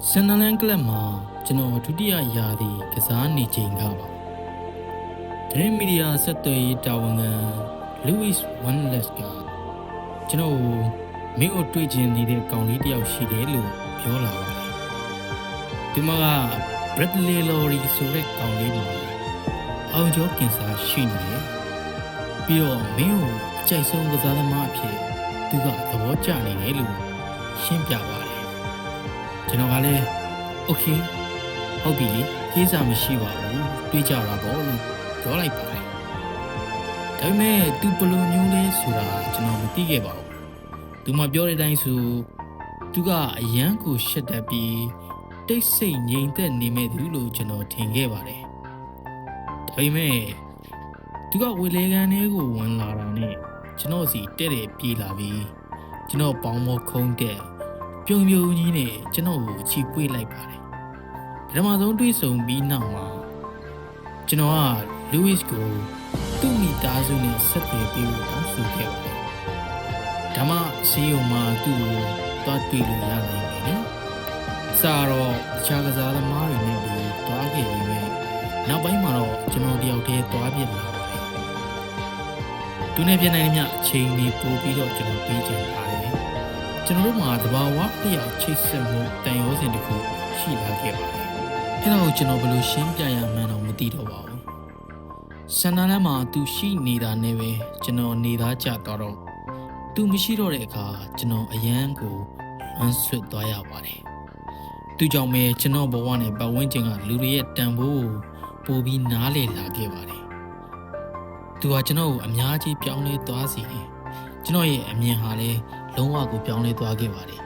ဆန်နလန်ကလပ်မှာကျွန်တော်ဒုတိယရာသီကစားနေချိန်ကပါဒရင်မီဒီယာဆက်သွယ်ရေးတာဝန်ခံ Louis Wanless ကကျွန်တော်မင်းတို့တွေ့ချင်နေတဲ့ကောင်လေးတယောက်ရှိတယ်လို့ပြောလာပါတယ်ဒီမှာက Bradley Lowry ဆိုတဲ့ကောင်လေးမှာအောင်ကျော်ကင်ဆာရှိနေတယ်ပြီးတော့မင်းတို့အကြိုက်ဆုံးကစားသမားအဖြစ်သူကသဘောကျနေတယ်လို့ရှင်းပြပါတယ်ကျွန်တော်ကလည်း Okay ဟုတ်ပြီလေကိစ္စမရှိပါဘူးတွေးကြတာပေါ့လို့ပြောလိုက်ပါတယ်ဒါပေမဲ့သူဘလိုမျိုးလဲဆိုတာကျွန်တော်မသိခဲ့ပါဘူးသူမပြောတဲ့အတိုင်းဆိုသူကအရန်ကိုရှက်တတ်ပြီးတိတ်ဆိတ်ငြိမ်သက်နေမဲ့သူလို့ကျွန်တော်ထင်ခဲ့ပါတယ်ဒါပေမဲ့သူကဝေလေကန်ထဲကိုဝင်လာတာနဲ့ကျွန်တော်စီတဲ့တဲ့ပြေးလာပြီးကျွန်တော်ပေါင်းမခုံးတဲ့ပြုံပြုံကြီးနဲ့ကျွန်တော်ကိုချီပွေးလိုက်ပါတယ်ပထမဆုံးတွေ့ဆုံပြီးနောက်မှာကျွန်တော်က Louis ကိုသူ့မိသားစုနဲ့ဆက်သွယ်ပြီးတောင်းဆိုခဲ့ပါတယ်ဒါမှစီယုံမှာသူ့ကိုသွားတွေ့လို့ရနိုင်တယ်နော်စာတော့အခြားကစားသမားတွေနဲ့ပြီးသွားခဲ့ပြီးပဲနောက်ပိုင်းမှာတော့ကျွန်တော်တယောက်တည်းသွားပြစ်လာပါတယ်သူနဲ့ပြန်နိုင်တဲ့အချိန်ကြီးပို့ပြီးတော့ကျွန်တော်ပြေးချင်ပါတယ်ကျွန်တော်တို့မှာတဘာဝပြည့်ချိတ်ဆက်မှုတန်ရောစင်တစ်ခုရှိလာခဲ့ပါတယ်အဲ့ဒါကိုကျွန်တော်ဘယ်လိုရှင်းပြရမှန်းတော့မသိတော့ပါဘူးဆန္ဒလမ်းမှာသူရှိနေတာနဲ့ပဲကျွန်တော်နေသားကြသွားတော့သူမရှိတော့တဲ့အခါကျွန်တော်အရန်ကိုဝမ်းဆွတ်သွားရပါတယ်သူကြောင့်ပဲကျွန်တော်ဘဝနဲ့ပတ်ဝန်းကျင်ကလူတွေရဲ့တန်ဖိုးကိုပိုပြီးနားလည်လာခဲ့ပါတယ်သူကကျွန်တော်ကိုအများကြီးပြောင်းလဲသွားစေတယ်ကျွန်တော်ရဲ့အမြင်ဟာလည်းလုံးဝကိုပြောင်းလဲသွားခဲ့ပါတယ်